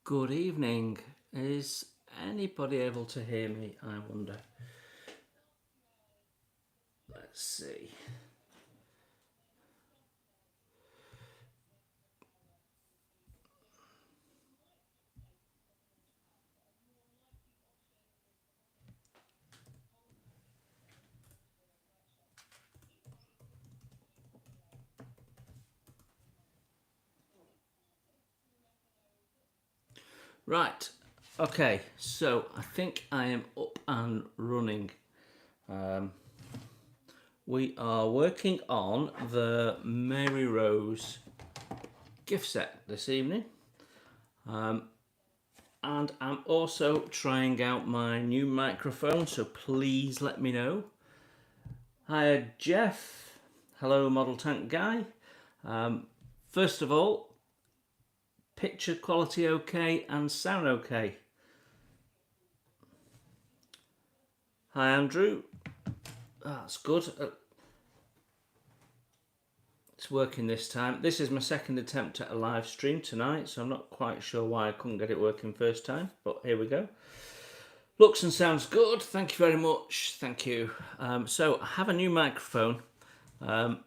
Good evening. Is anybody able to hear me, I wonder? Let's see. Right. Okay, so I think I am up and running. We are working on the Mary Rose gift set this evening. And I'm also trying out my new microphone, so please let me know. Hi, Jeff. Hello, Model Tank Guy. First of all, picture quality okay and sound okay? Hi, Andrew. That's good. It's working this time. This is my second attempt at a live stream tonight, so I'm not quite sure why I couldn't get it working first time, but here we go. Looks and sounds good. Thank you very much. Thank you. So I have a new microphone.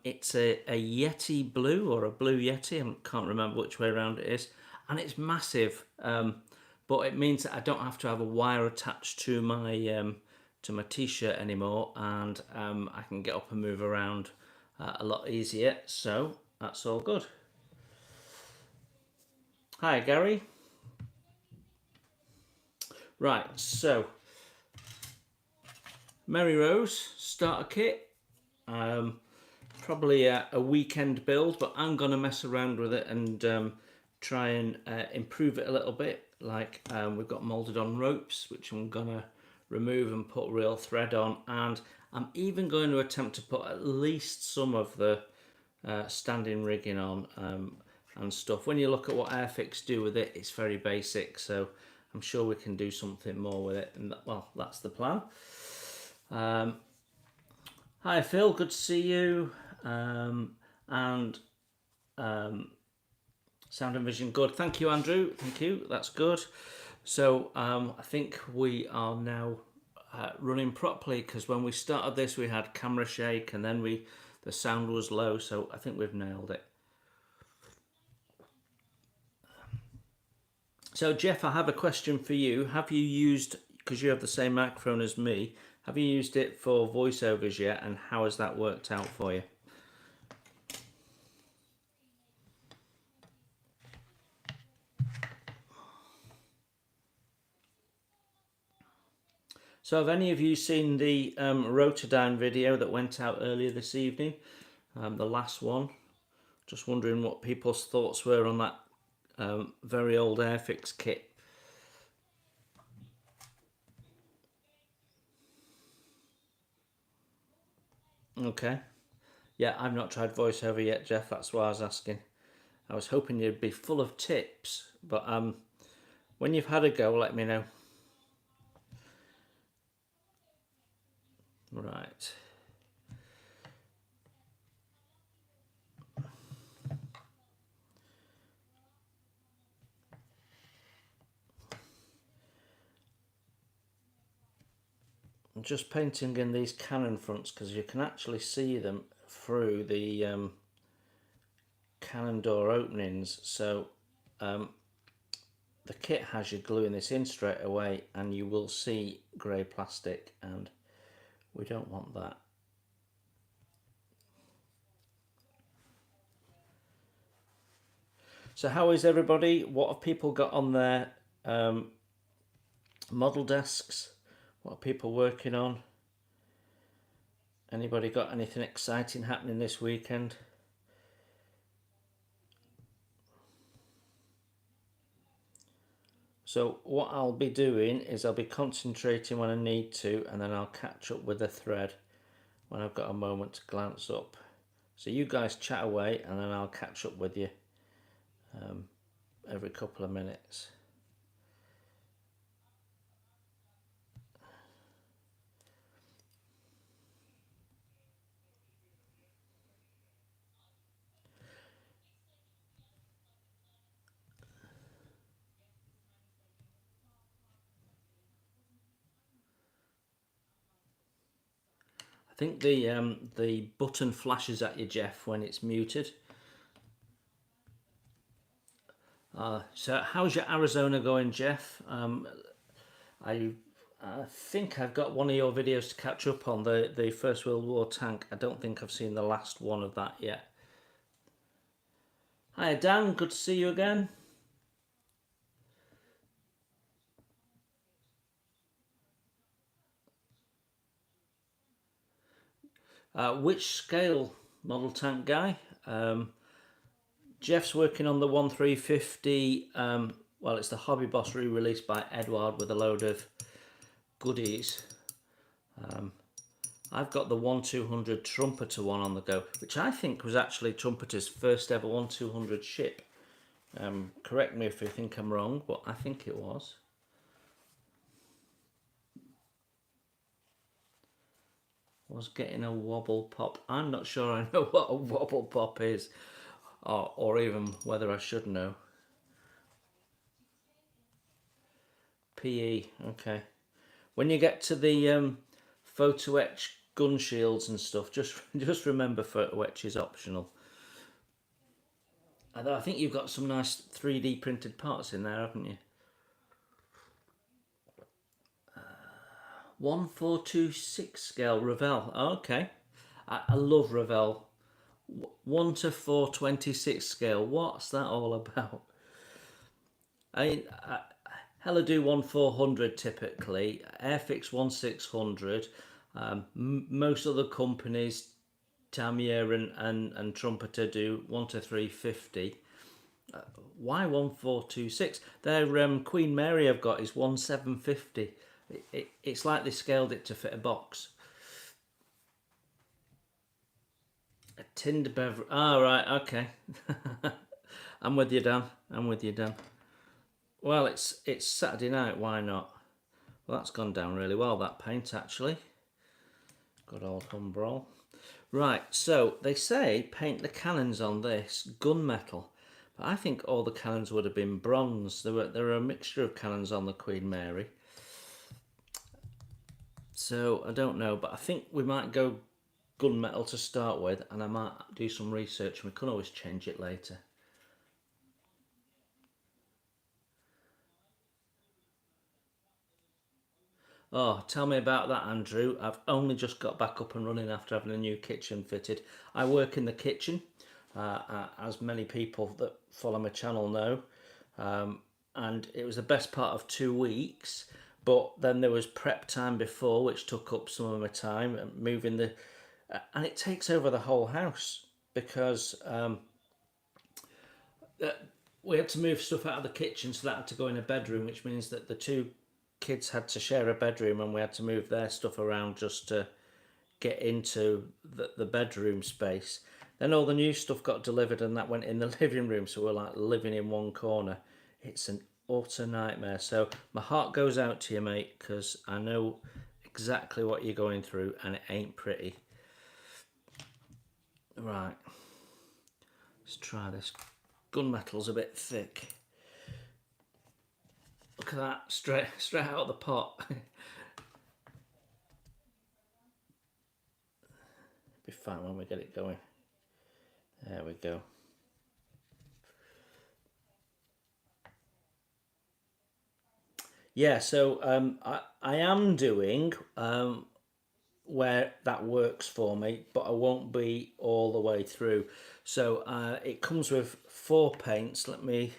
It's a Yeti Blue or a Blue Yeti. I can't remember which way around it is. And it's massive, but it means that I don't have to have a wire attached to my t-shirt anymore, and I can get up and move around a lot easier, so that's all good. Hi, Gary. Right, so Mary Rose starter kit. Probably a weekend build, but I'm going to mess around with it and try and improve it a little bit. Like we've got moulded on ropes, which I'm going to remove and put real thread on, and I'm even going to attempt to put at least some of the standing rigging on and stuff. When you look at what Airfix do with it, it's very basic, so I'm sure we can do something more with it, and well, that's the plan. Hi Phil, good to see you. And Sound and Vision, good. Thank you, Andrew. Thank you. That's good. So I think we are now running properly, because when we started this, we had camera shake, and then the sound was low. So I think we've nailed it. So Jeff, I have a question for you. Have you used, because you have the same microphone as me, have you used it for voiceovers yet, and how has that worked out for you? So have any of you seen the Rotodyne video that went out earlier this evening? The last one. Just wondering what people's thoughts were on that very old Airfix kit. Okay. Yeah, I've not tried voiceover yet, Jeff. That's why I was asking. I was hoping you'd be full of tips, but when you've had a go, let me know. Right. I'm just painting in these cannon fronts because you can actually see them through the cannon door openings. So the kit has you gluing this in straight away, and you will see grey plastic, and we don't want that. So how is everybody? What have people got on their model desks? What are people working on? Anybody got anything exciting happening this weekend? So what I'll be doing is I'll be concentrating when I need to, and then I'll catch up with the thread when I've got a moment to glance up. So you guys chat away, and then I'll catch up with you every couple of minutes. think the button flashes at you, Jeff, when it's muted. So how's your Arizona going, Jeff? I think I've got one of your videos to catch up on, the First World War tank. I don't think I've seen the last one of that yet. Hi Dan, good to see you again. Which scale, model tank guy? Jeff's working on the 1350. Well, it's the Hobby Boss re-released by Edward with a load of goodies. I've got the 1200 Trumpeter one on the go, which I think was actually Trumpeter's first ever 1200 ship. Correct me if you think I'm wrong, but I think it was. Was getting a wobble pop. I'm not sure I know what a wobble pop is, or even whether I should know. PE, okay. When you get to the photo etch gun shields and stuff, just remember photo etch is optional. Although I think you've got some nice 3D printed parts in there, haven't you? 1426 scale Revell. Oh, okay, I love Revell. 1 to 426 scale. What's that all about? I mean, Hella do 1400 typically. Airfix 1600. Most other companies, Tamiya and Trumpeter, do 1 to 350. Why 1426? Their Queen Mary I've got is 1750. It's like they scaled it to fit a box. A tinned beverage. Ah, right, okay. I'm with you, Dan. I'm with you, Dan. Well, it's Saturday night. Why not? Well, that's gone down really well, that paint, actually. Good old Humbrol. Right, so they say paint the cannons on this gunmetal, but I think all the cannons would have been bronze. There were a mixture of cannons on the Queen Mary. So I don't know, but I think we might go gunmetal to start with, and I might do some research. We can always change it later. Oh, tell me about that, Andrew. I've only just got back up and running after having a new kitchen fitted. I work in the kitchen, as many people that follow my channel know, and it was the best part of 2 weeks. But then there was prep time before, which took up some of my time, and moving the, and it takes over the whole house because we had to move stuff out of the kitchen, so that had to go in a bedroom, which means that the two kids had to share a bedroom, and we had to move their stuff around just to get into the bedroom space. Then all the new stuff got delivered, and that went in the living room, so we're like living in one corner. It's an utter nightmare. So my heart goes out to you, mate, because I know exactly what you're going through, and it ain't pretty. Right, let's try this. Gunmetal's a bit thick. Look at that, straight out of the pot. Be fine when we get it going. There we go. Yeah, so I am doing where that works for me, but I won't be all the way through. So it comes with 4 paints. Let me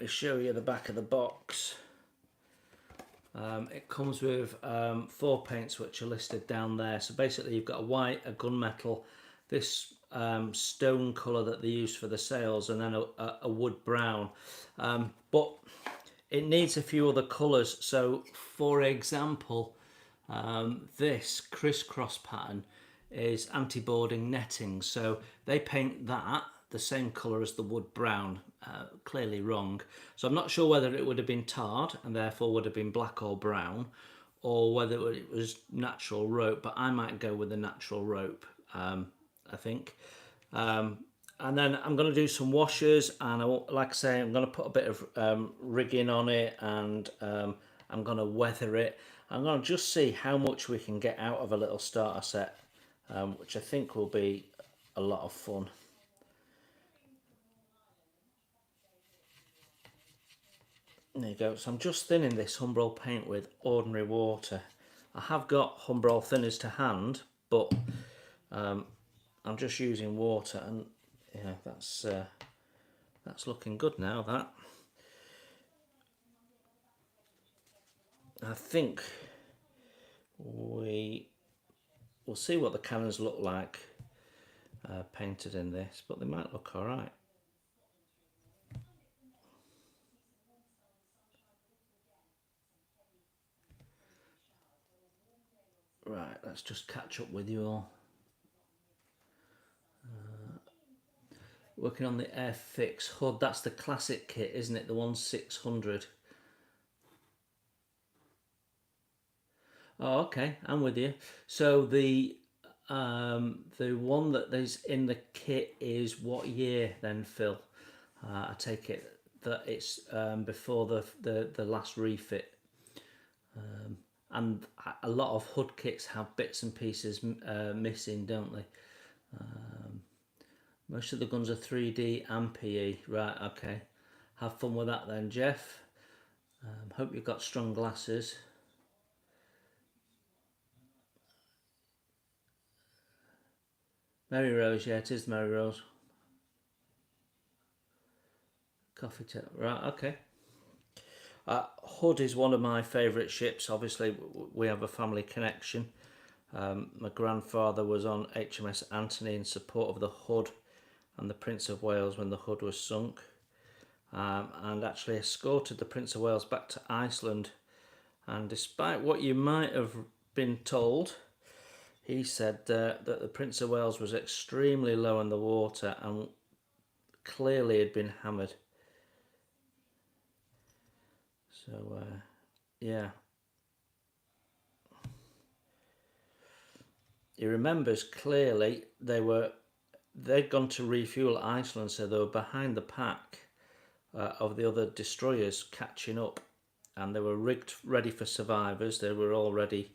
show you the back of the box. It comes with 4 paints, which are listed down there. So basically you've got a white, a gunmetal, this stone colour that they use for the sails, and then a wood brown. But it needs a few other colours. So for example, this crisscross pattern is anti-boarding netting. So they paint that the same colour as the wood brown, clearly wrong. So I'm not sure whether it would have been tarred and therefore would have been black or brown, or whether it was natural rope, but I might go with the natural rope, I think. And then I'm going to do some washers, and like I say, I'm going to put a bit of rigging on it, and I'm going to weather it. I'm going to just see how much we can get out of a little starter set, which I think will be a lot of fun. There you go. So I'm just thinning this Humbrol paint with ordinary water. I have got Humbrol thinners to hand, but I'm just using water, and yeah, that's looking good now. That I think we'll see what the cannons look like painted in this, but they might look all right. Right, let's just catch up with you all. Working on the Airfix hood. That's the classic kit, isn't it? The 1600. Oh, okay, I'm with you. So the one that is in the kit is what year then, Phil? I take it that it's before the last refit. And a lot of hood kits have bits and pieces missing, don't they? Most of the guns are 3D and PE. Right, okay. Have fun with that then, Jeff. Hope you've got strong glasses. Mary Rose, yeah, it is Mary Rose. Coffee table, right, okay. Hood is one of my favourite ships. Obviously, we have a family connection. My grandfather was on HMS Anthony in support of the Hood and the Prince of Wales when the Hood was sunk, and actually escorted the Prince of Wales back to Iceland. And despite what you might have been told, he said that the Prince of Wales was extremely low in the water and clearly had been hammered. So, yeah. He remembers clearly they'd gone to refuel at Iceland, so they were behind the pack of the other destroyers catching up, and they were rigged ready for survivors. They were all ready,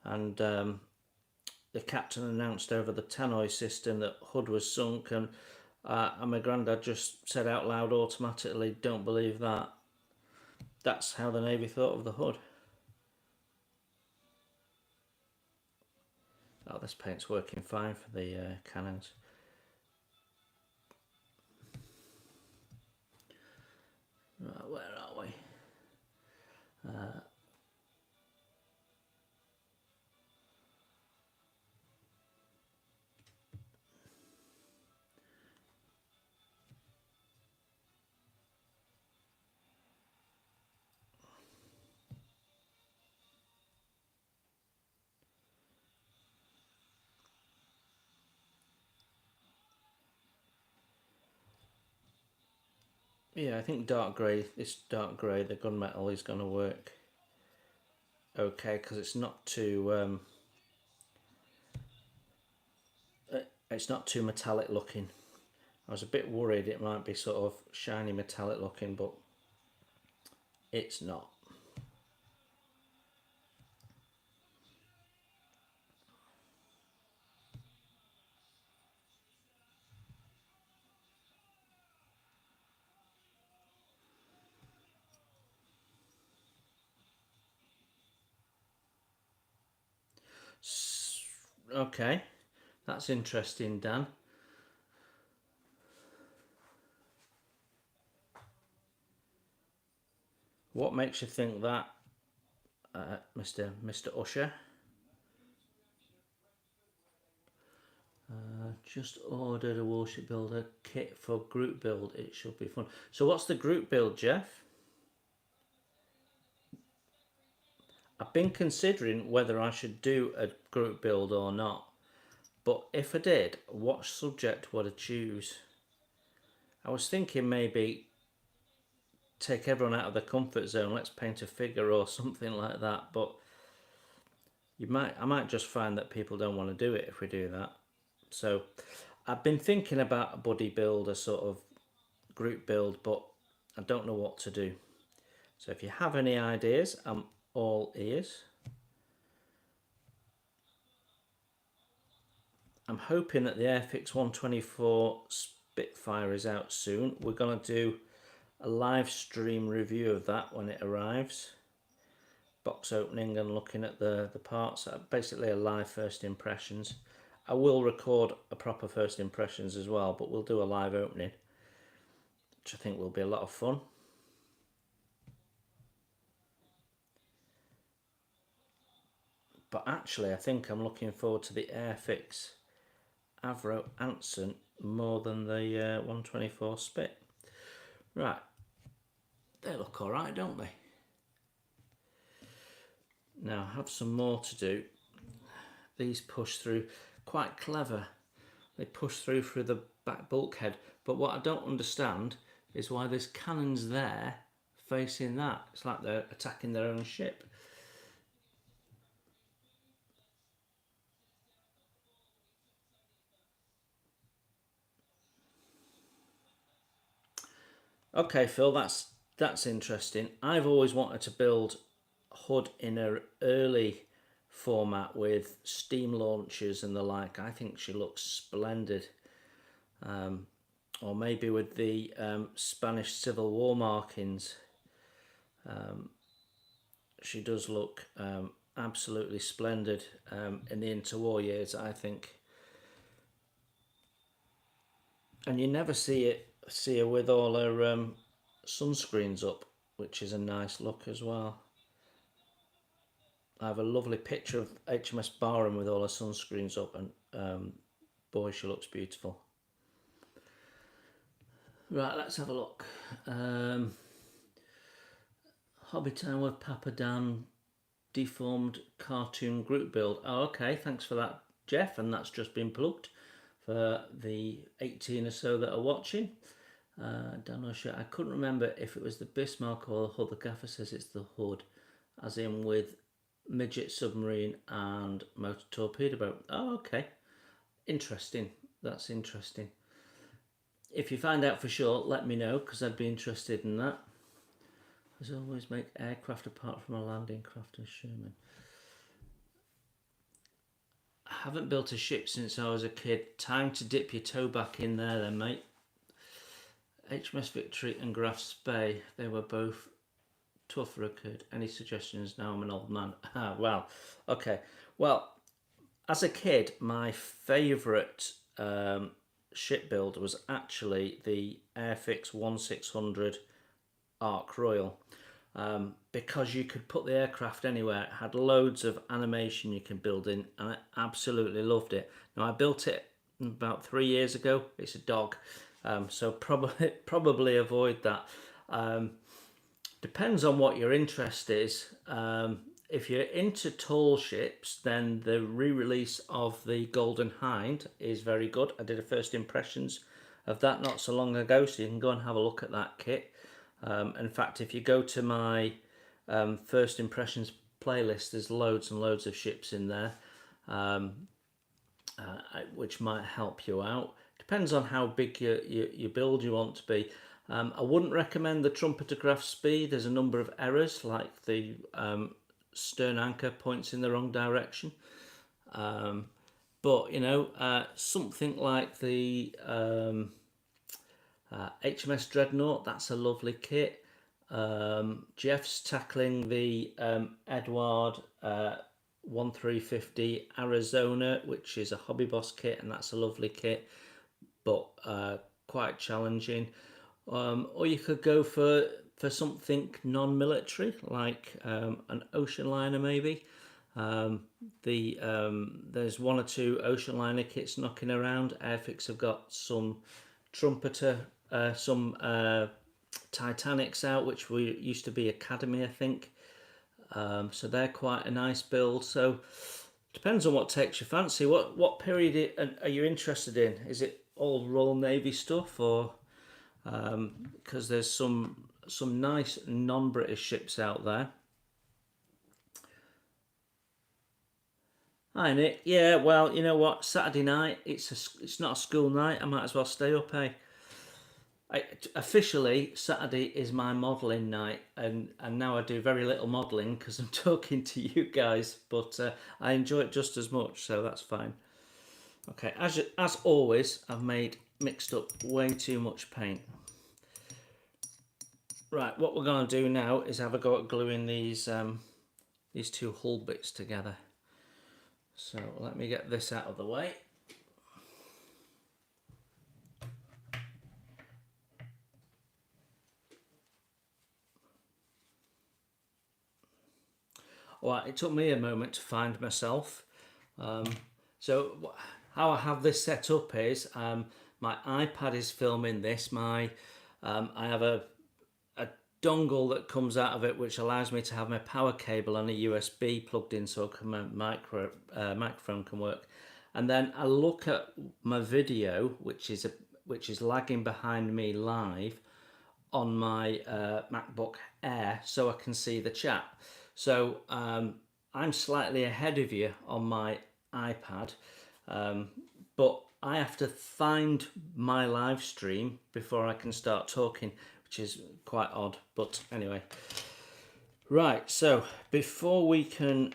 and the captain announced over the tannoy system that Hood was sunk, and my granddad just said out loud automatically, "Don't believe that." That's how the Navy thought of the Hood. Oh, this paint's working fine for the cannons. Right, where are we? Yeah, I think dark grey, this dark grey, the gunmetal is going to work okay because it's not too metallic looking. I was a bit worried it might be sort of shiny metallic looking, but it's not. Okay, that's interesting, Dan. What makes you think that, Mr. Usher? Just ordered a warship builder kit for group build. It should be fun. So what's the group build, Jeff? I've been considering whether I should do a group build or not. But if I did, what subject would I choose? I was thinking maybe take everyone out of the comfort zone. Let's paint a figure or something like that. But I might just find that people don't want to do it if we do that. So I've been thinking about a buddy build, a sort of group build, but I don't know what to do. So if you have any ideas, I'm all ears. I'm hoping that the Airfix 124 Spitfire is out soon. We're going to do a live stream review of that when it arrives. Box opening and looking at the parts. Basically a live first impressions. I will record a proper first impressions as well, but we'll do a live opening, which I think will be a lot of fun. But actually, I think I'm looking forward to the Airfix Avro Anson more than the 124 Spit. Right, they look all right, don't they? Now I have some more to do. These push through, quite clever. They push through the back bulkhead. But what I don't understand is why there's cannons there facing that. It's like they're attacking their own ship. Okay, Phil, that's interesting. I've always wanted to build HUD in an early format with steam launchers and the like. I think she looks splendid. Or maybe with the Spanish Civil War markings. She does look absolutely splendid in the interwar years, I think. And you never see her with all her sunscreens up, which is a nice look as well. I have a lovely picture of HMS Barham with all her sunscreens up, and boy, she looks beautiful. Right, let's have a look. Hobby Town with Papa Dan deformed cartoon group build. Oh, okay, thanks for that, Jeff, and that's just been plugged for the 18 or so that are watching. Dan O'Shea, I couldn't remember if it was the Bismarck or the HUD. The gaffer says it's the HUD, as in with midget submarine and motor torpedo boat. Oh, okay, interesting. That's interesting. If you find out for sure, let me know, because I'd be interested in that. As always, make aircraft apart from a landing craft and Sherman. I haven't built a ship since I was a kid. Time to dip your toe back in there then, mate. HMS Victory and Graf's Bay, they were both tough for a kid. Any suggestions? Now I'm an old man. Well, okay. Well, as a kid, my favourite ship build was actually the Airfix 1600 Ark Royal, because you could put the aircraft anywhere. It had loads of animation you can build in, and I absolutely loved it. Now, I built it about 3 years ago. It's a dog, so probably avoid that. Depends on what your interest is. If you're into tall ships, then the re-release of the Golden Hind is very good. I did a first impressions of that not so long ago, so you can go and have a look at that kit. In fact, if you go to my first impressions playlist, there's loads and loads of ships in there, which might help you out. Depends on how big your build you want to be. I wouldn't recommend the trumpeter graph speed. There's a number of errors, like the stern anchor points in the wrong direction. But you know, something like the HMS Dreadnought, that's a lovely kit. Jeff's tackling the Edward 1350 Arizona, which is a Hobby Boss kit, and that's a lovely kit, but quite challenging. Or you could go for something non-military, like an ocean liner maybe. There's one or two ocean liner kits knocking around. Airfix have got some trumpeter, some Titanics out, which used to be Academy, I think. So they're quite a nice build. So depends on what takes your fancy. What period are you interested in? Is it all Royal Navy stuff, or because there's some nice non-British ships out there. Hi Nick. Yeah, well, you know what? Saturday night, it's not a school night. I might as well stay up, eh? Officially, Saturday is my modelling night, and now I do very little modelling because I'm talking to you guys, but I enjoy it just as much, so that's fine. Okay, as always, I've mixed up way too much paint. Right, what we're going to do now is have a go at gluing these two hull bits together. So let me get this out of the way. Alright, it took me a moment to find myself. So how I have this set up is my iPad is filming this. I have a dongle that comes out of it which allows me to have my power cable and a USB plugged in so my microphone can work. And then I look at my video which is lagging behind me live on my MacBook Air so I can see the chat. So I'm slightly ahead of you on my iPad, but I have to find my live stream before I can start talking, which is quite odd, but anyway. Right, so before we can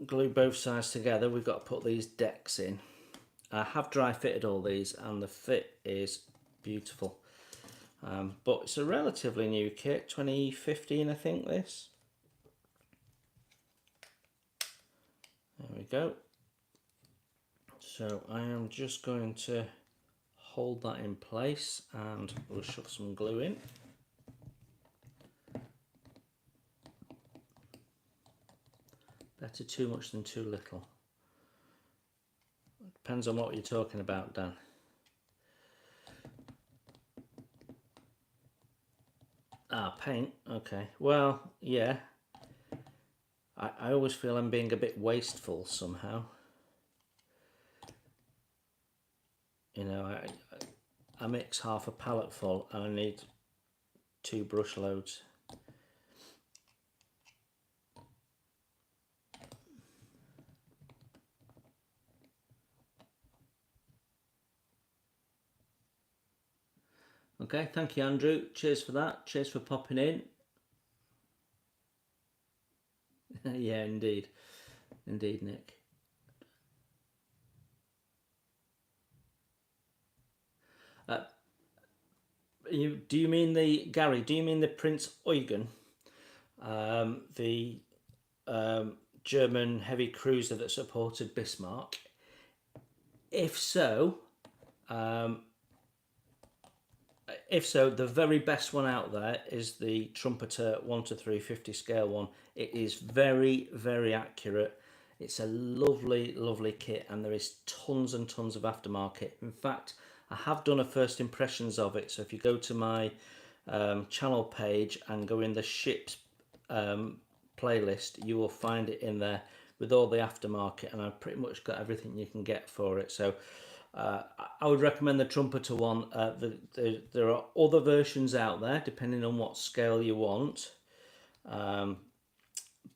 glue both sides together, we've got to put these decks in. I have dry fitted all these and the fit is beautiful. But it's a relatively new kit, 2015 I think this. There we go. So I am just going to hold that in place and we'll shove some glue in. Better too much than too little. Depends on what you're talking about, Dan. Ah, paint. Okay. Well, yeah. I always feel I'm being a bit wasteful somehow. You know, I mix half a pallet full and I need 2 brush loads. Okay, thank you, Andrew. Cheers for that. Cheers for popping in. Yeah, indeed. Indeed, Nick. Do you mean Gary, do you mean the Prince Eugen? The German heavy cruiser that supported Bismarck? If so, the very best one out there is the Trumpeter 1:350 scale one. It is very, very accurate. It's a lovely, lovely kit, and there is tons and tons of aftermarket. In fact, I have done a first impressions of it. So if you go to my channel page and go in the ships playlist, you will find it in there with all the aftermarket, and I've pretty much got everything you can get for it. So I would recommend the Trumpeter one. There are other versions out there depending on what scale you want,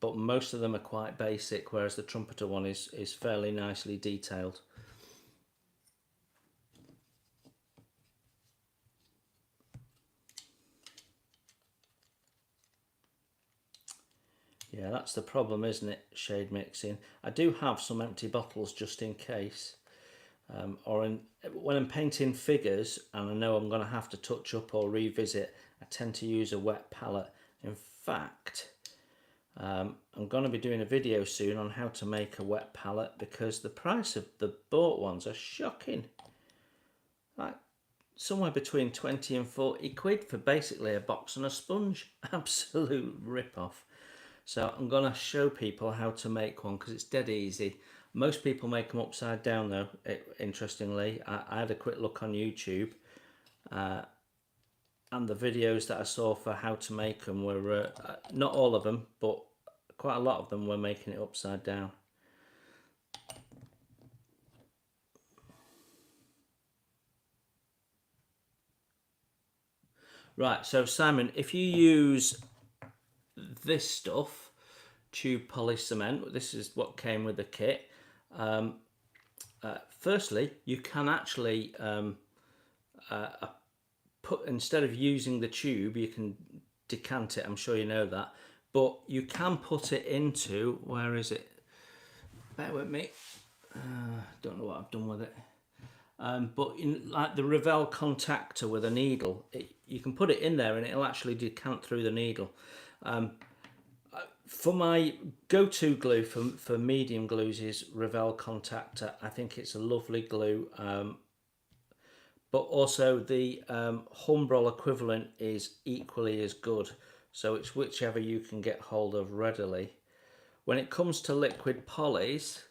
but most of them are quite basic, whereas the Trumpeter one is fairly nicely detailed. Yeah, that's the problem, isn't it? Shade mixing. I do have some empty bottles just in case. When I'm painting figures and I know I'm going to have to touch up or revisit, I tend to use a wet palette. In fact, I'm going to be doing a video soon on how to make a wet palette because the price of the bought ones are shocking. Like somewhere between 20 and 40 quid for basically a box and a sponge. Absolute rip-off. So I'm going to show people how to make one because it's dead easy. Most people make them upside down though, interestingly. I had a quick look on YouTube and the videos that I saw for how to make them were, not all of them, but quite a lot of them were making it upside down. Right, so Simon, if you use this stuff, tube polished cement, this is what came with the kit. Firstly, you can actually instead of using the tube, you can decant it. I'm sure you know that, but you can put it into, where is it? Bear with me. Don't know what I've done with it. But in like the Revell contactor with a needle, you can put it in there and it'll actually decant through the needle. For my go-to glue for medium glues is Revell contactor. I think it's a lovely glue. But also the Humbrol equivalent is equally as good. So it's whichever you can get hold of readily. When it comes to liquid polys,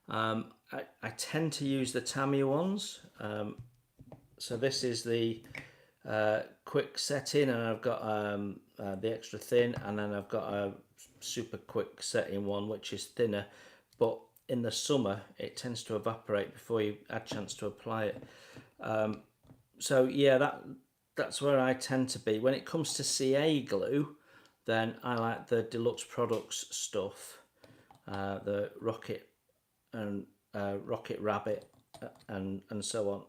I tend to use the Tamiya ones. So this is the quick setting, and I've got the extra thin, and then I've got a super quick setting one which is thinner, but in the summer it tends to evaporate before you had a chance to apply it. So yeah, that's where I tend to be. When it comes to CA glue, then I like the Deluxe Products stuff, the Rocket and Rocket Rabbit and so on.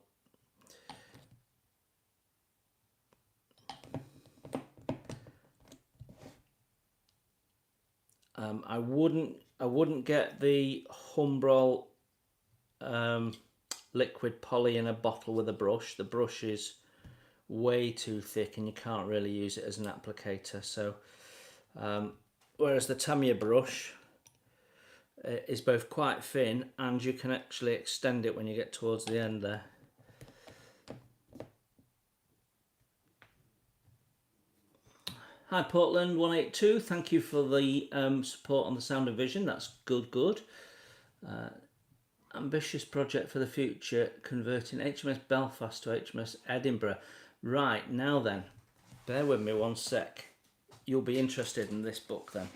I wouldn't get the Humbrol liquid poly in a bottle with a brush. The brush is way too thick and you can't really use it as an applicator. So whereas the Tamiya brush is both quite thin and you can actually extend it when you get towards the end there. Hi Portland 182, thank you for the support on the sound and vision. That's good. Ambitious project for the future, converting HMS Belfast to HMS Edinburgh. Right, now then, bear with me one sec. You'll be interested in this book then.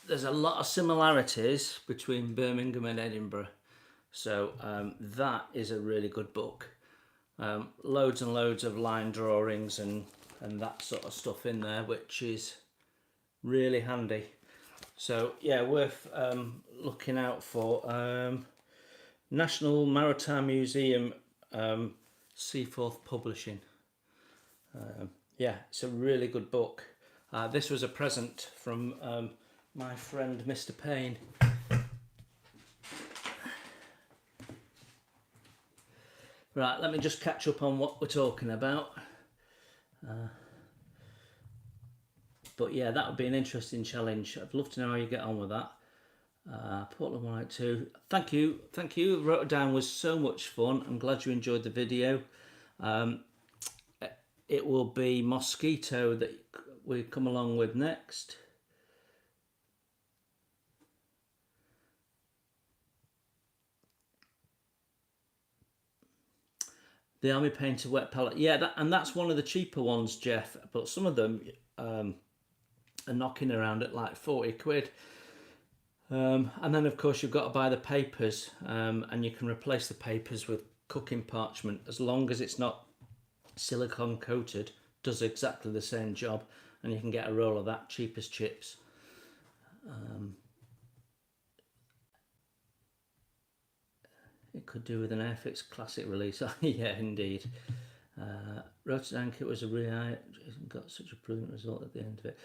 There's a lot of similarities between Birmingham and Edinburgh, so that is a really good book. Loads and loads of line drawings and that sort of stuff in there, which is really handy. So yeah, worth looking out for. National Maritime Museum, Seaforth Publishing. Yeah, it's a really good book. This was a present from my friend Mr. Payne. Right, let me just catch up on what we're talking about. But yeah, that would be an interesting challenge. I'd love to know how you get on with that. Portland 182, thank you. Wrote it down, was so much fun. I'm glad you enjoyed the video. It will be Mosquito that we come along with next. The Army Painter wet palette, yeah, and that's one of the cheaper ones, Jeff. But some of them are knocking around at like 40 quid. And then of course you've got to buy the papers, and you can replace the papers with cooking parchment as long as it's not silicone coated. Does exactly the same job, and you can get a roll of that cheap as chips. It could do with an Airfix Classic release. Yeah, indeed. Rotterdam kit was a really got such a brilliant result at the end of it.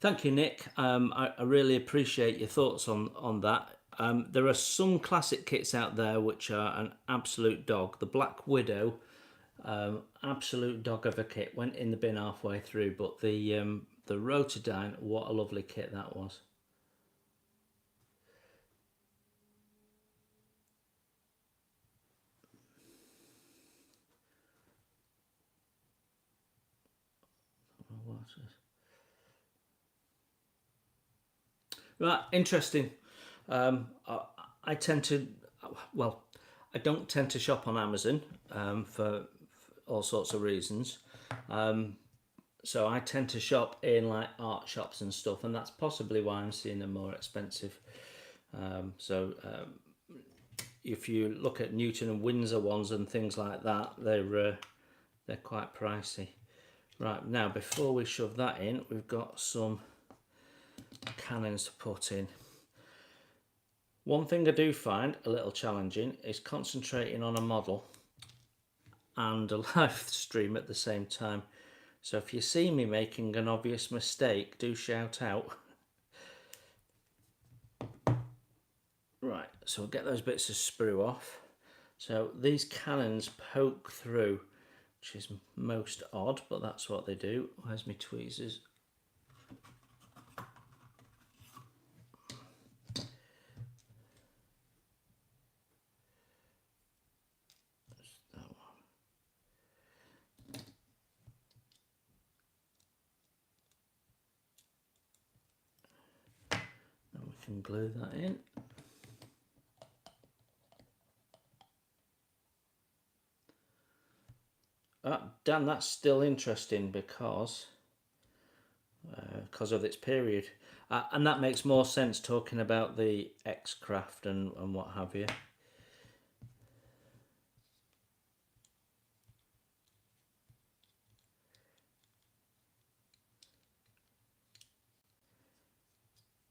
Thank you, Nick. I really appreciate your thoughts on that. There are some classic kits out there which are an absolute dog. The Black Widow, absolute dog of a kit, went in the bin halfway through. But the Rotterdam, what a lovely kit that was. Right, interesting. I tend to, well, I don't tend to shop on Amazon for all sorts of reasons. So I tend to shop in like art shops and stuff, and that's possibly why I'm seeing them more expensive. If you look at Newton and Windsor ones and things like that, they're quite pricey. Right, now before we shove that in, we've got some cannons to put in. One thing I do find a little challenging is concentrating on a model and a live stream at the same time. So if you see me making an obvious mistake, do shout out. Right, so we'll get those bits of sprue off. So these cannons poke through, which is most odd, but that's what they do. Where's my tweezers? And we can glue that in. Dan, that's still interesting because of its period. And that makes more sense talking about the X-Craft and what have you.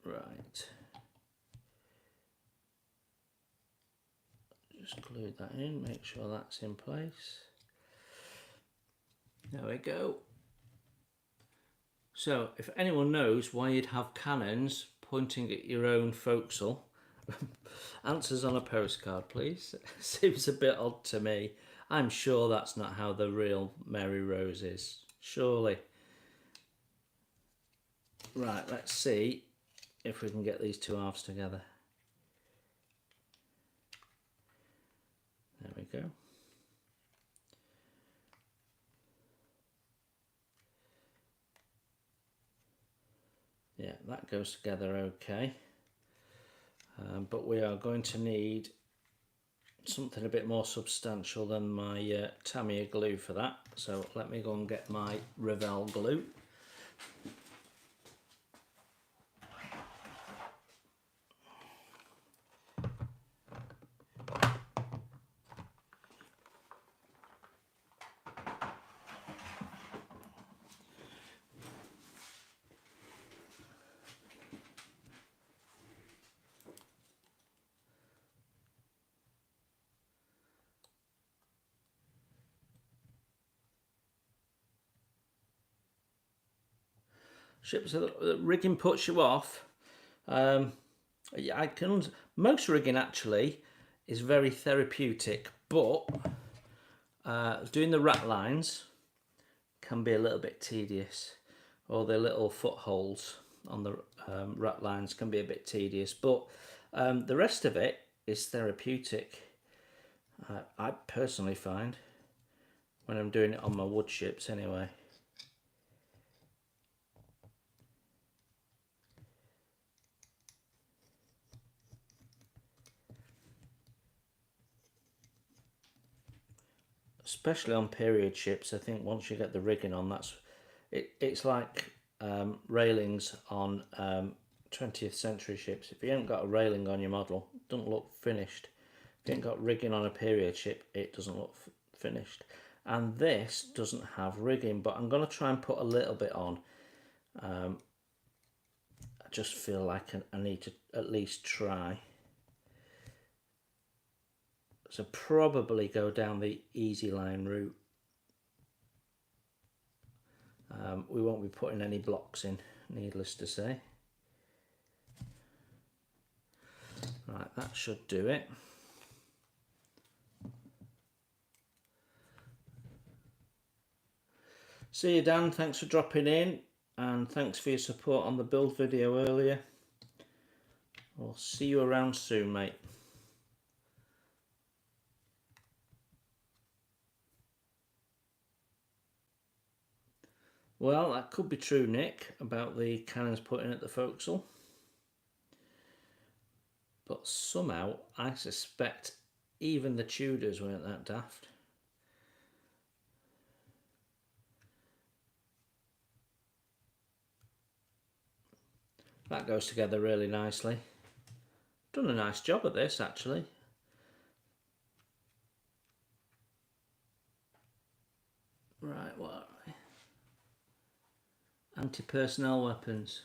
Right. Just glue that in, make sure that's in place. There we go. So if anyone knows why you'd have cannons pointing at your own forecastle, answers on a postcard please. Seems a bit odd to me. I'm sure that's not how the real Mary Rose is. Surely. Right, let's see if we can get these two halves together. There we go. Yeah, that goes together okay. But we are going to need something a bit more substantial than my Tamiya glue for that. So let me go and get my Revell glue. Ships, the rigging puts you off. Yeah, most rigging actually is very therapeutic, but doing the rat lines can be a little bit tedious, or the little footholds on the rat lines can be a bit tedious, but the rest of it is therapeutic. I personally find when I'm doing it on my wood ships anyway. Especially on period ships, I think once you get the rigging on, it's like railings on 20th century ships. If you haven't got a railing on your model, it doesn't look finished. If you haven't got rigging on a period ship, it doesn't look finished. And this doesn't have rigging, but I'm going to try and put a little bit on. I just feel like I need to at least try. So probably go down the easy line route. We won't be putting any blocks in, needless to say. Right, that should do it. See you, Dan, thanks for dropping in, and thanks for your support on the build video earlier. I'll see you around soon, mate. Well, that could be true, Nick, about the cannons put in at the forecastle. But somehow, I suspect even the Tudors weren't that daft. That goes together really nicely. Done a nice job at this, actually. Right, what are they? Anti-personnel weapons.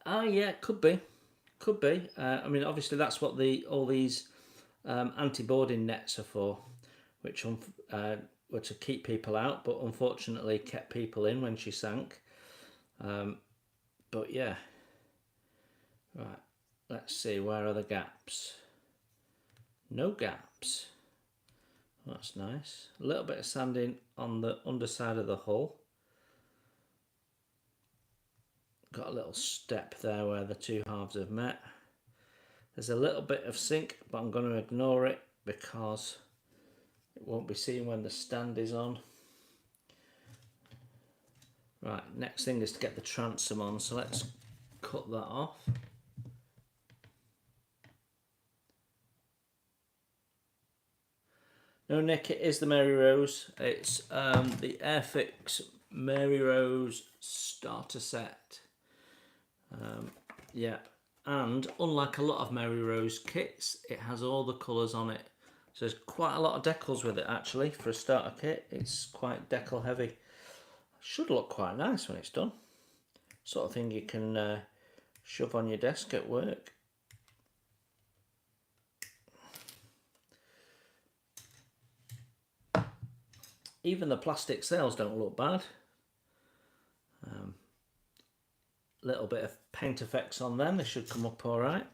Oh yeah, could be. I mean, obviously that's what all these anti-boarding nets are for, which were to keep people out, but unfortunately kept people in when she sank. But yeah, right, let's see, where are the gaps? No gaps. That's nice. A little bit of sanding on the underside of the hull. Got a little step there where the two halves have met. There's a little bit of sink, but I'm going to ignore it because it won't be seen when the stand is on. Right, next thing is to get the transom on, so let's cut that off. No, Nick, it is the Mary Rose. It's the Airfix Mary Rose starter set. Yeah, and unlike a lot of Mary Rose kits, it has all the colours on it. So there's quite a lot of decals with it actually for a starter kit. It's quite decal heavy. Should look quite nice when it's done. Sort of thing you can shove on your desk at work. Even the plastic sails don't look bad. Little bit of paint effects on them, they should come up all right.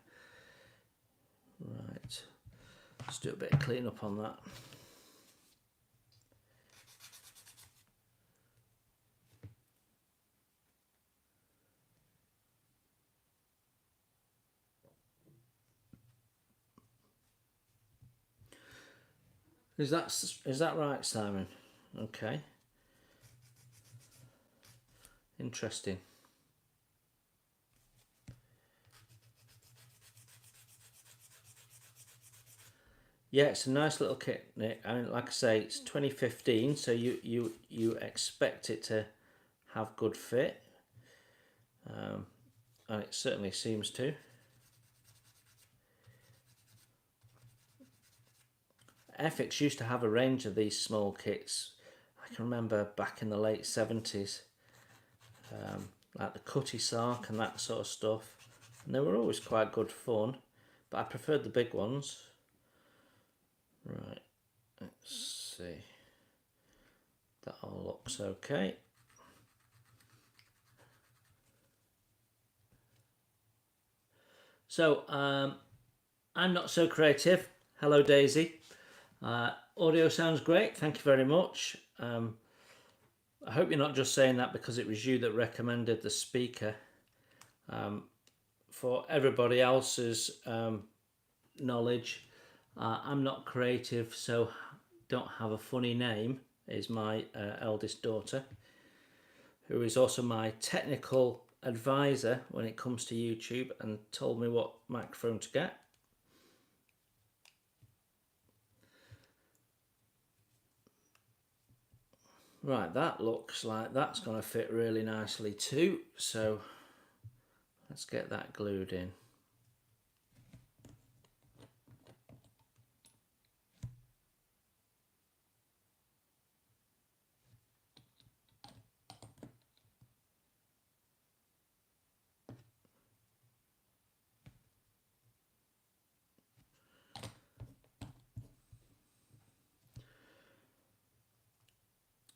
Right, let's do a bit of clean up on that. Is that right, Simon? Okay. Interesting. Yeah, it's a nice little kit, Nick. I mean, like I say, it's 2015, so you expect it to have good fit, and it certainly seems to. Airfix used to have a range of these small kits. I can remember back in the late 70s, like the Cutty Sark and that sort of stuff. And they were always quite good fun, but I preferred the big ones. Right, let's see. That all looks okay. So, I'm not so creative. Hello, Daisy. Audio sounds great. Thank you very much. I hope you're not just saying that because it was you that recommended the speaker. For everybody else's knowledge, I'm not creative, so don't have a funny name, is my eldest daughter, who is also my technical advisor when it comes to YouTube and told me what microphone to get. Right, that looks like that's going to fit really nicely too, so let's get that glued in.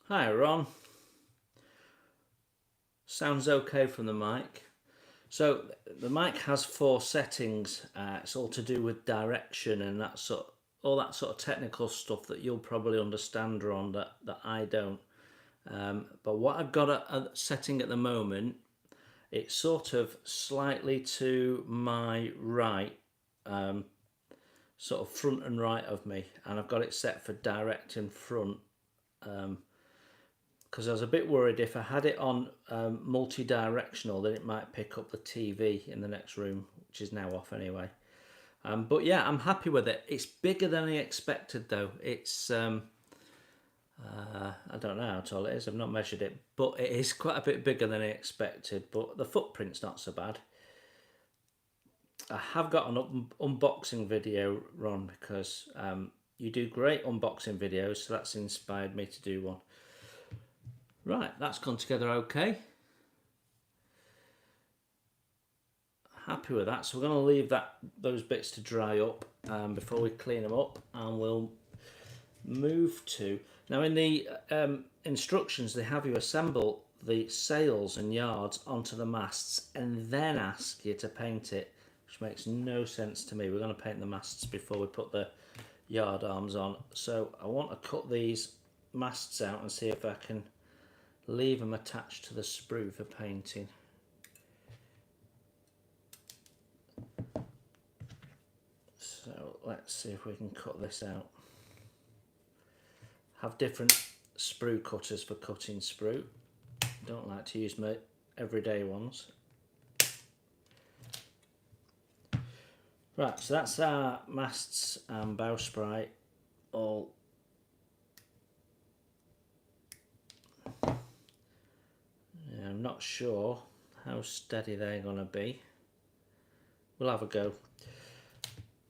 Hi Ron, sounds okay from the mic. So the mic has 4 settings. It's all to do with direction and all that sort of technical stuff that you'll probably understand, Ron, that I don't. But what I've got a setting at the moment, it's sort of slightly to my right, sort of front and right of me, and I've got it set for direct in front. Because I was a bit worried if I had it on multi-directional that it might pick up the TV in the next room, which is now off anyway. But yeah, I'm happy with it. It's bigger than I expected though. It's, I don't know how tall it is, I've not measured it, but it is quite a bit bigger than I expected, but the footprint's not so bad. I have got an unboxing video, Ron, because you do great unboxing videos, so that's inspired me to do one. Right, that's gone together okay. happy with that. So we're going to leave those bits to dry up before we clean them up, and we'll move to... Now in the instructions they have you assemble the sails and yards onto the masts and then ask you to paint it, which makes no sense to me. We're going to paint the masts before we put the yard arms on. So I want to cut these masts out and see if I can leave them attached to the sprue for painting. So let's see if we can cut this out. Have different sprue cutters for cutting sprue. Don't like to use my everyday ones. Right, so that's our masts and bowsprit all I'm not sure how steady they're going to be. We'll have a go.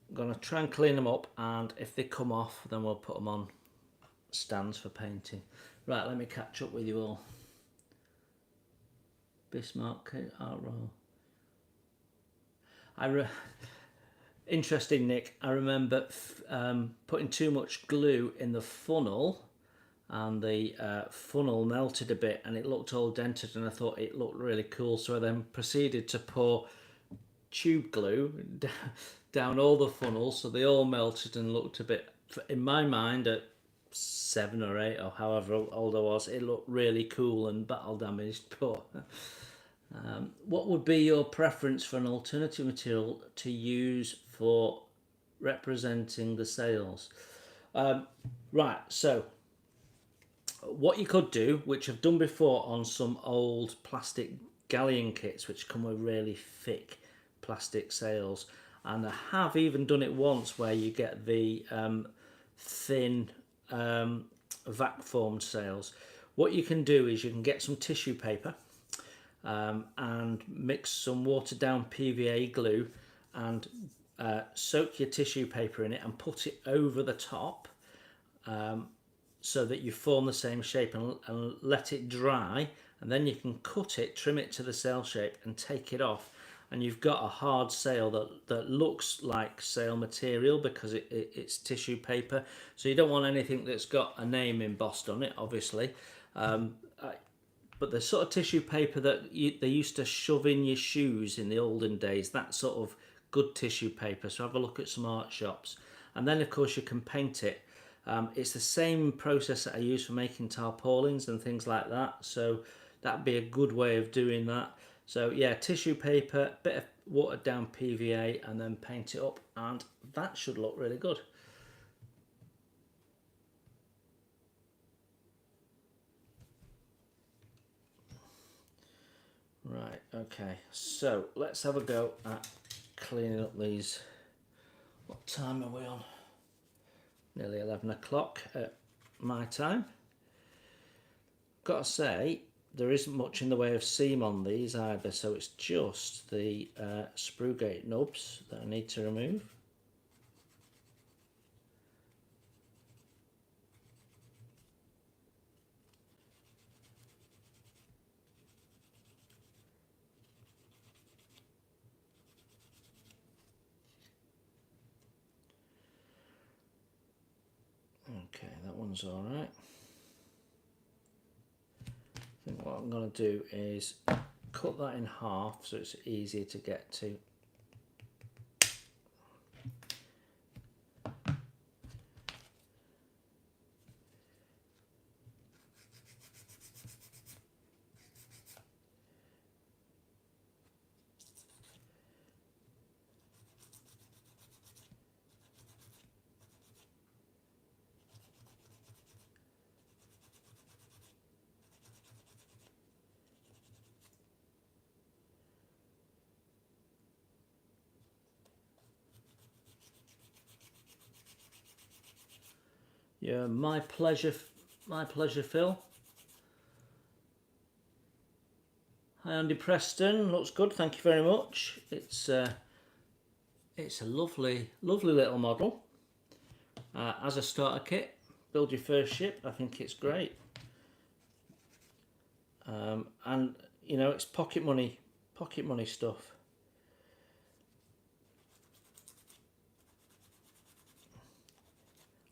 I'm going to try and clean them up, and if they come off then we'll put them on stands for painting. Right, let me catch up with you all. Bismarck art roll. Interesting, Nick. I remember putting too much glue in the funnel, and the funnel melted a bit and it looked all dented, and I thought it looked really cool, so I then proceeded to pour tube glue down all the funnels so they all melted and looked a bit, in my mind at 7 or 8 or however old I was, it looked really cool and battle damaged. But what would be your preference for an alternative material to use for representing the sails? Right, so what you could do, which I've done before on some old plastic galleon kits which come with really thick plastic sails, and I have even done it once where you get the thin vac formed sails. What you can do is you can get some tissue paper and mix some watered down PVA glue and soak your tissue paper in it and put it over the top so that you form the same shape, and let it dry, and then you can cut it, trim it to the sail shape and take it off, and you've got a hard sail that looks like sail material because it's tissue paper. So you don't want anything that's got a name embossed on it, obviously. But the sort of tissue paper that they used to shove in your shoes in the olden days, that sort of good tissue paper. So have a look at some art shops. And then of course you can paint it. It's the same process that I use for making tarpaulins and things like that. So that'd be a good way of doing that. So yeah, tissue paper, bit of watered down PVA, and then paint it up, and that should look really good. Right, okay, so let's have a go at cleaning up these. What time are we on? Nearly 11 o'clock at my time. Got to say, there isn't much in the way of seam on these either, so it's just the sprue gate nubs that I need to remove. Okay, that one's all right. I think what I'm going to do is cut that in half so it's easier to get to. Yeah, my pleasure, Phil. Hi, Andy Preston. Looks good, thank you very much. It's a lovely little model. As a starter kit, build your first ship. I think it's great. And you know, it's pocket money stuff.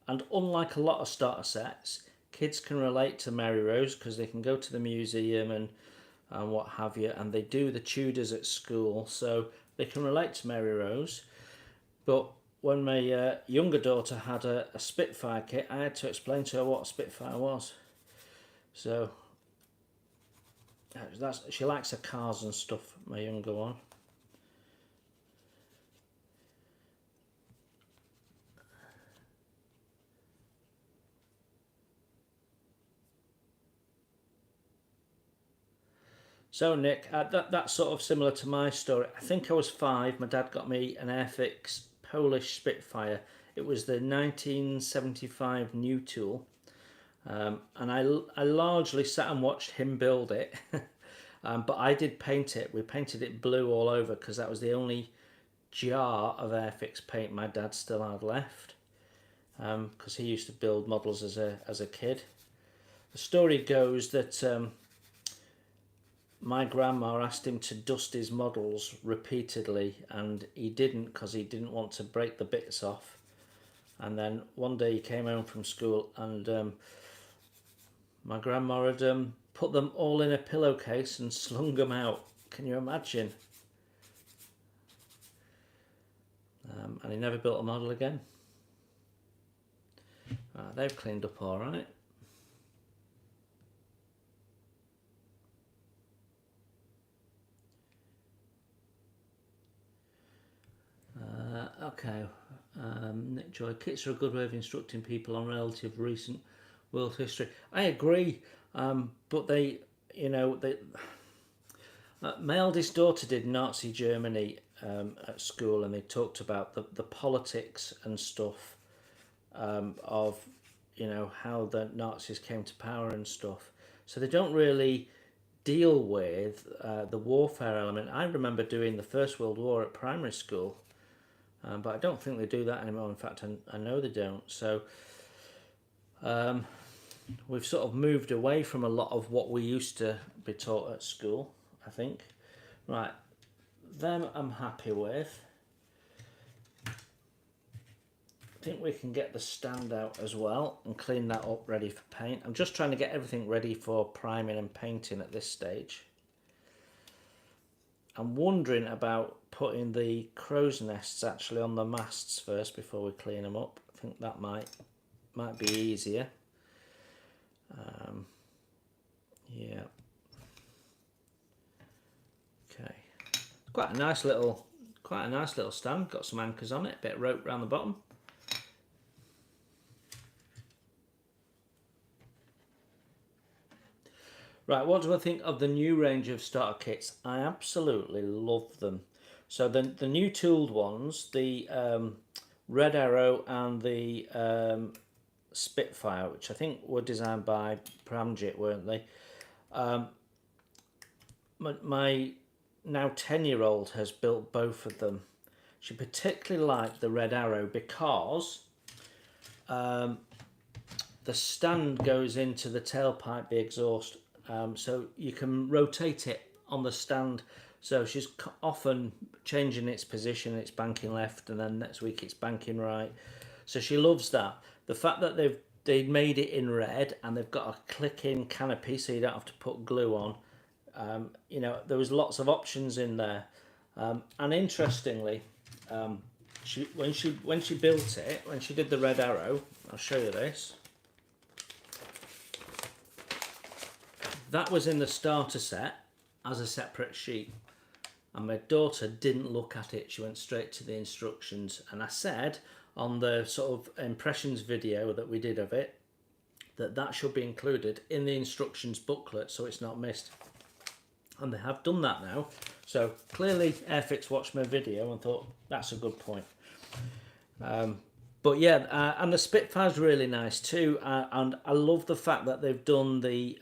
And unlike a lot of starter sets, kids can relate to Mary Rose because they can go to the museum and what have you, and they do the Tudors at school, so they can relate to Mary Rose. But when my younger daughter had a Spitfire kit, I had to explain to her what a Spitfire was. So she likes her cars and stuff, my younger one. So Nick, that's sort of similar to my story. I think I was 5. My dad got me an Airfix Polish Spitfire. It was the 1975 new tool, and I largely sat and watched him build it. But I did paint it. We painted it blue all over because that was the only jar of Airfix paint my dad still had left. Because he used to build models as a kid. The story goes that my grandma asked him to dust his models repeatedly, and he didn't because he didn't want to break the bits off. And then one day he came home from school, and my grandma had put them all in a pillowcase and slung them out. Can you imagine? And he never built a model again. They've cleaned up all right. Okay, Nick Joy, kits are a good way of instructing people on relative recent world history. I agree, but they, my eldest daughter did Nazi Germany at school, and they talked about the politics and stuff of, how the Nazis came to power and stuff. So they don't really deal with the warfare element. I remember doing the First World War at primary school. But I don't think they do that anymore. In fact, I know they don't. So we've sort of moved away from a lot of what we used to be taught at school, I think. Right, them I'm happy with. I think we can get the stand out as well and clean that up ready for paint. I'm just trying to get everything ready for priming and painting at this stage. I'm wondering about putting the crow's nests actually on the masts first before we clean them up. I think that might be easier. Yeah. Okay. Quite a nice little stand. Got some anchors on it. A bit of rope around the bottom. Right, what do I think of the new range of starter kits? I absolutely love them. So the new tooled ones, the Red Arrow and the Spitfire, which I think were designed by Pramjit, weren't they? My now 10-year-old has built both of them. She particularly liked the Red Arrow because the stand goes into the tailpipe, the exhaust, so you can rotate it on the stand. So she's often changing its position, it's banking left, and then next week it's banking right. So she loves that. The fact that they've made it in red and they've got a click-in canopy, so you don't have to put glue on. There was lots of options in there, and interestingly, when she built it, when she did the Red Arrow, I'll show you this. That was in the starter set as a separate sheet, and my daughter didn't look at it. She went straight to the instructions, and I said on the sort of impressions video that we did of it that should be included in the instructions booklet so it's not missed, and they have done that now. So clearly Airfix watched my video and thought that's a good point. But yeah, and the Spitfire's really nice too, and I love the fact that they've done the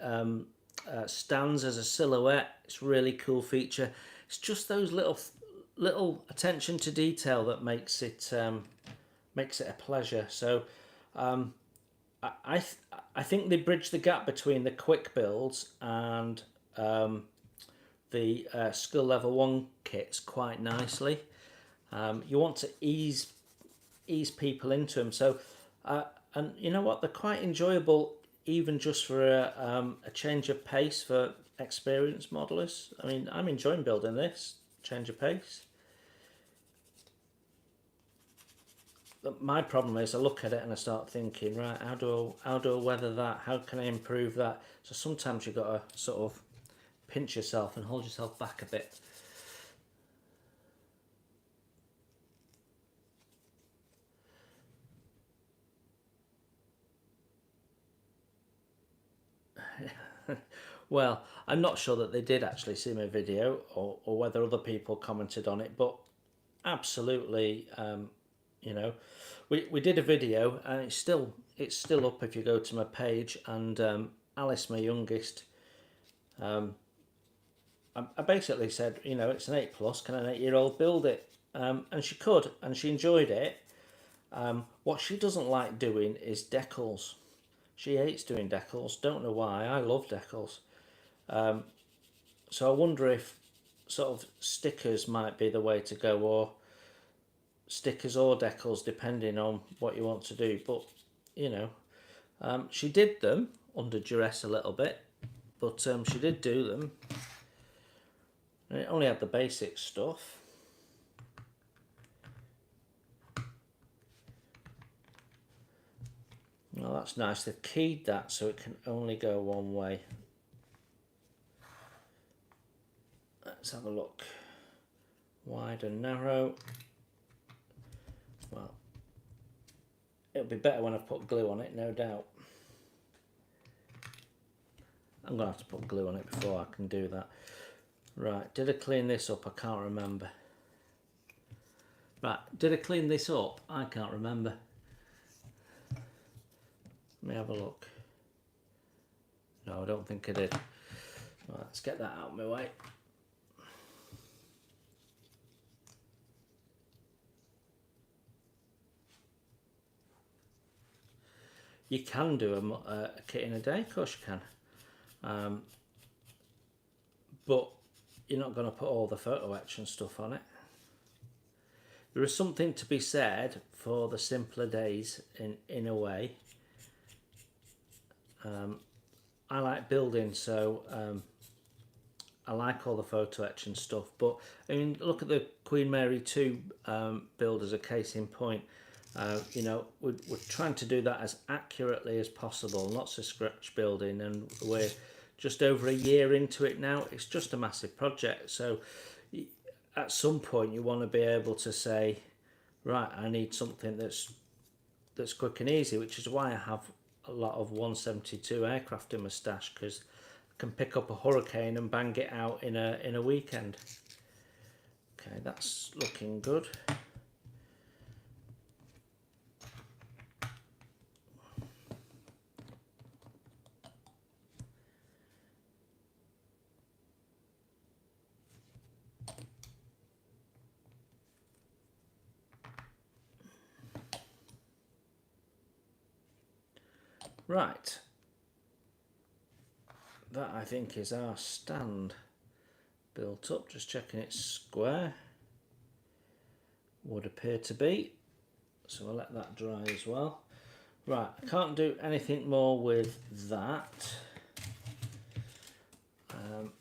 stands as a silhouette. It's a really cool feature. It's just those little attention to detail that makes it a pleasure. So I think they bridge the gap between the quick builds and the skill level 1 kits quite nicely. You want to ease people into them. So And you know what? They're quite enjoyable, even just for a change of pace for experienced modelers. I mean, I'm enjoying building this change of pace. But my problem is I look at it and I start thinking, right, how do I weather that? How can I improve that? So sometimes you've got to sort of pinch yourself and hold yourself back a bit. Well, I'm not sure that they did actually see my video, or whether other people commented on it, but absolutely, you know, we did a video and it's still up if you go to my page. And Alice, my youngest, I basically said, you know, it's an 8+, can an 8-year-old build it? And she could, and she enjoyed it. What she doesn't like doing is decals. She hates doing decals, don't know why. I love decals. So I wonder if sort of stickers might be the way to go, or stickers or decals, depending on what you want to do. But, you know, she did them under duress a little bit, but she did do them. And it only had the basic stuff. Well, that's nice. They've keyed that so it can only go one way. Let's have a look. Wide and narrow. Well, it'll be better when I put glue on it, no doubt. I'm going to have to put glue on it before I can do that. Right, did I clean this up? I can't remember. Right, did I clean this up? I can't remember. Let me have a look. No, I don't think I did. Right, let's get that out of my way. You can do a kit in a day, of course you can. But you're not going to put all the photo etch and stuff on it. There is something to be said for the simpler days in a way. I like building, so I like all the photo etch and stuff. But I mean, look at the Queen Mary 2 build as a case in point. You know, we're trying to do that as accurately as possible. Lots of scratch building, and we're just over a year into it now. It's just a massive project. So at some point you want to be able to say, right, I need something that's quick and easy, which is why I have a lot of 172 aircraft in my stash, because I can pick up a Hurricane and bang it out in a weekend. Okay, that's looking good. Right, that I think is our stand built up. Just checking it's square. Would appear to be. So I'll let that dry as well. Right, I can't do anything more with that.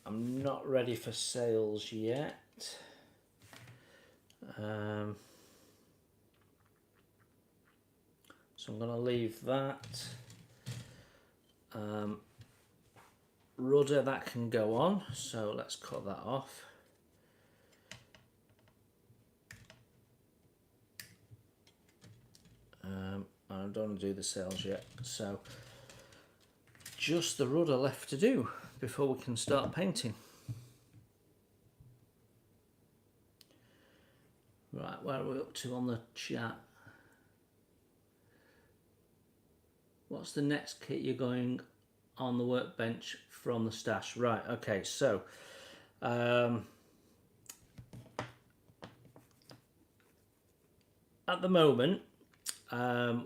I'm not ready for sales yet. So I'm going to leave that. Rudder, that can go on, so let's cut that off. I don't want to do the sails yet, so just the rudder left to do before we can start painting. Right, where are we up to on the chat? What's the next kit you're going on the workbench from the stash? Right, okay, so at the moment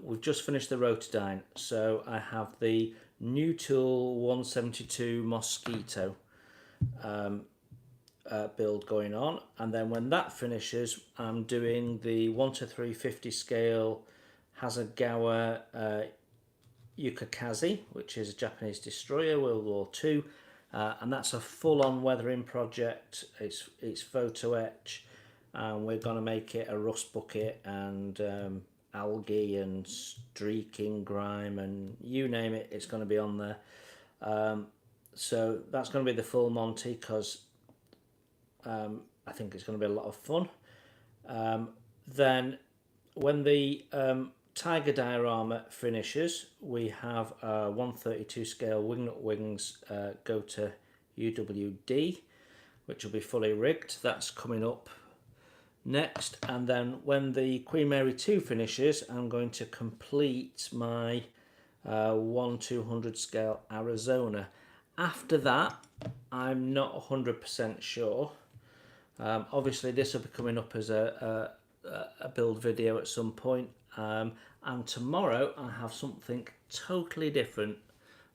we've just finished the Rotodyne, so I have the New Tool 172 Mosquito build going on, and then when that finishes I'm doing the 1:350 scale Hasegawa Yukikaze, which is a Japanese destroyer, World War II, and that's a full-on weathering project. It's photo etch, and we're going to make it a rust bucket and algae and streaking grime and you name it, it's going to be on there. So that's going to be the full Monty, because I think it's going to be a lot of fun. Then when the Tiger diorama finishes, we have a 132 scale wingnut wings go to UWD, which will be fully rigged. That's coming up next. And then when the Queen Mary 2 finishes, I'm going to complete my 1/200 scale Arizona. After that, I'm not 100% sure. Obviously this will be coming up as a build video at some point, and tomorrow I have something totally different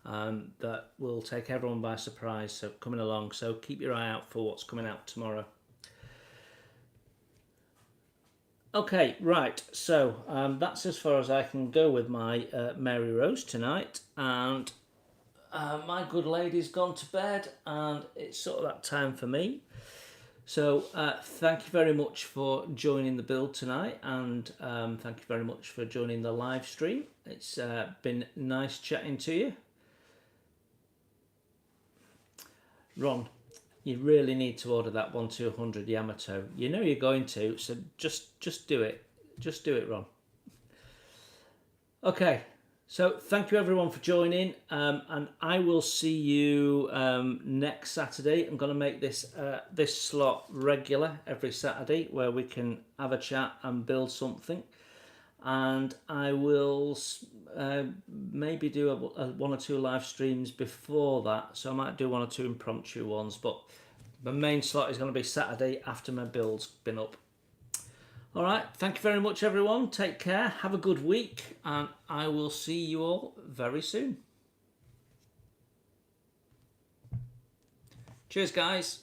that will take everyone by surprise, so coming along, so keep your eye out for what's coming out tomorrow. Okay, right, so that's as far as I can go with my Mary Rose tonight, and my good lady's gone to bed and it's sort of that time for me. So thank you very much for joining the build tonight, and thank you very much for joining the live stream. It's been nice chatting to you. Ron, you really need to order that 1/200 Yamato. You know you're going to, so just do it. Just do it, Ron. Okay, so thank you everyone for joining, and I will see you next Saturday. I'm going to make this slot regular every Saturday, where we can have a chat and build something. And I will maybe do one or two live streams before that, so I might do one or two impromptu ones, but the main slot is going to be Saturday after my build's been up. All right, thank you very much everyone, take care, have a good week, and I will see you all very soon. Cheers guys.